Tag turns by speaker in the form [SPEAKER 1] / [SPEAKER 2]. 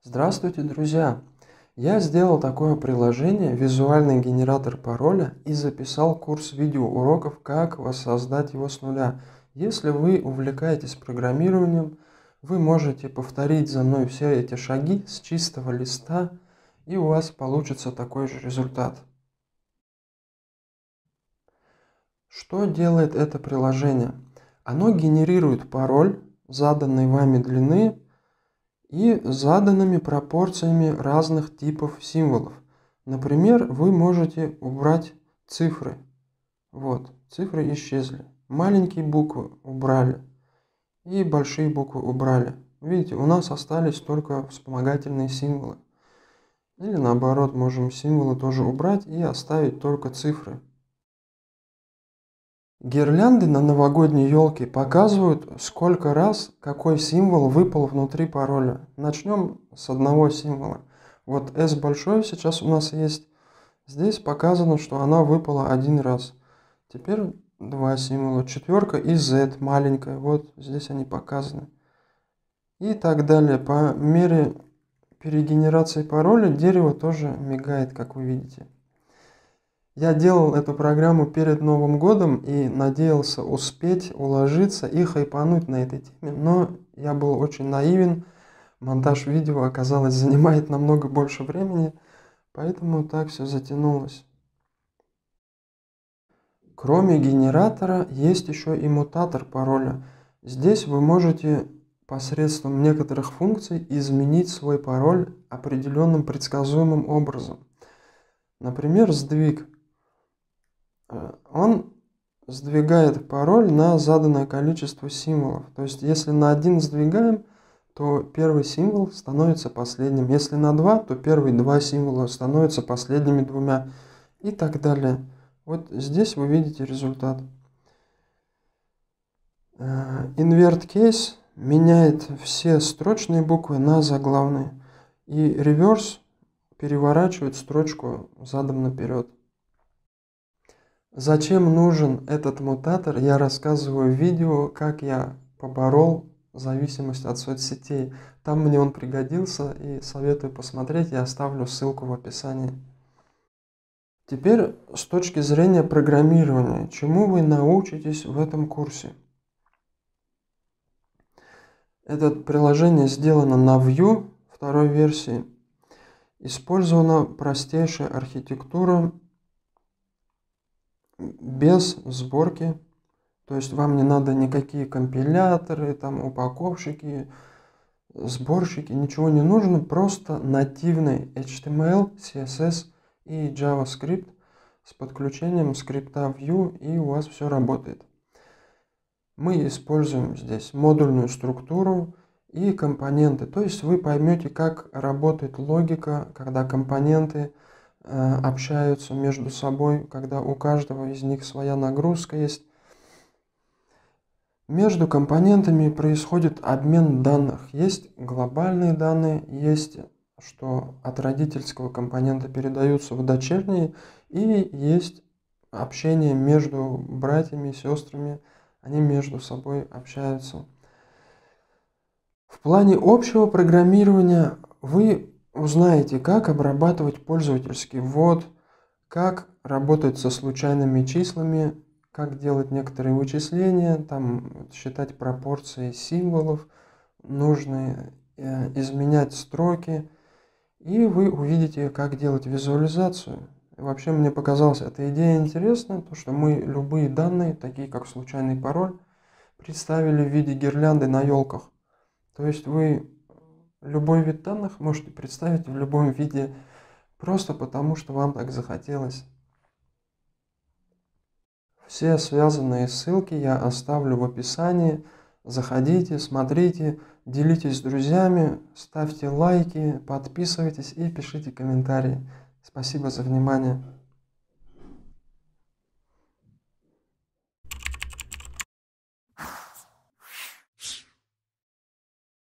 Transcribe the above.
[SPEAKER 1] Здравствуйте, друзья! Я сделал такое приложение «Визуальный генератор пароля» и записал курс видеоуроков, как воссоздать его с нуля. Если вы увлекаетесь программированием, вы можете повторить за мной все эти шаги с чистого листа, и у вас получится такой же результат. Что делает это приложение? Оно генерирует пароль заданной вами длины и заданными пропорциями разных типов символов. Например, вы можете убрать цифры. Вот, цифры исчезли. Маленькие буквы убрали и большие буквы убрали. Видите, у нас остались только вспомогательные символы. Или наоборот, можем символы тоже убрать и оставить только цифры. Гирлянды на новогодней елке показывают, сколько раз какой символ выпал внутри пароля. Начнем с одного символа. Вот S большой сейчас у нас есть. Здесь показано, что она выпала один раз. Теперь два символа. Четверка и Z маленькая. Вот здесь они показаны. И так далее. По мере перегенерации пароля дерево тоже мигает, как вы видите. Я делал эту программу перед Новым годом и надеялся успеть уложиться и хайпануть на этой теме, но я был очень наивен. Монтаж видео, оказалось, занимает намного больше времени, поэтому так все затянулось. Кроме генератора есть еще и мутатор пароля. Здесь вы можете посредством некоторых функций изменить свой пароль определенным предсказуемым образом. Например, сдвиг. Он сдвигает пароль на заданное количество символов. То есть, если на 1 сдвигаем, то первый символ становится последним. Если на 2, то первые 2 символа становятся последними 2. И так далее. Вот здесь вы видите результат. Invert Case меняет все строчные буквы на заглавные. И Reverse переворачивает строчку задом наперед. Зачем нужен этот мутатор, я рассказываю в видео, как я поборол зависимость от соцсетей. Там мне он пригодился и советую посмотреть, я оставлю ссылку в описании. Теперь с точки зрения программирования, чему вы научитесь в этом курсе? Это приложение сделано на Vue 2 версии. Использована простейшая архитектура без сборки, то есть вам не надо никакие компиляторы, там упаковщики, сборщики, ничего не нужно, просто нативный HTML, CSS и JavaScript с подключением скрипта Vue, и у вас все работает. Мы используем здесь модульную структуру и компоненты, то есть вы поймете, как работает логика, когда компоненты общаются между собой, когда у каждого из них своя нагрузка есть. Между компонентами происходит обмен данных. Есть глобальные данные, есть, что от родительского компонента передаются в дочерние, и есть общение между братьями и сестрами, они между собой общаются. В плане общего программирования вы узнаете, как обрабатывать пользовательский ввод, как работать со случайными числами, как делать некоторые вычисления, там считать пропорции символов, нужно изменять строки, и вы увидите, как делать визуализацию. Вообще мне показалась эта идея интересной, то что мы любые данные, такие как случайный пароль, представили в виде гирлянды на елках. То есть вы любой вид данных можете представить в любом виде, просто потому что вам так захотелось. Все связанные ссылки я оставлю в описании. Заходите, смотрите, делитесь с друзьями, ставьте лайки, подписывайтесь и пишите комментарии. Спасибо за внимание.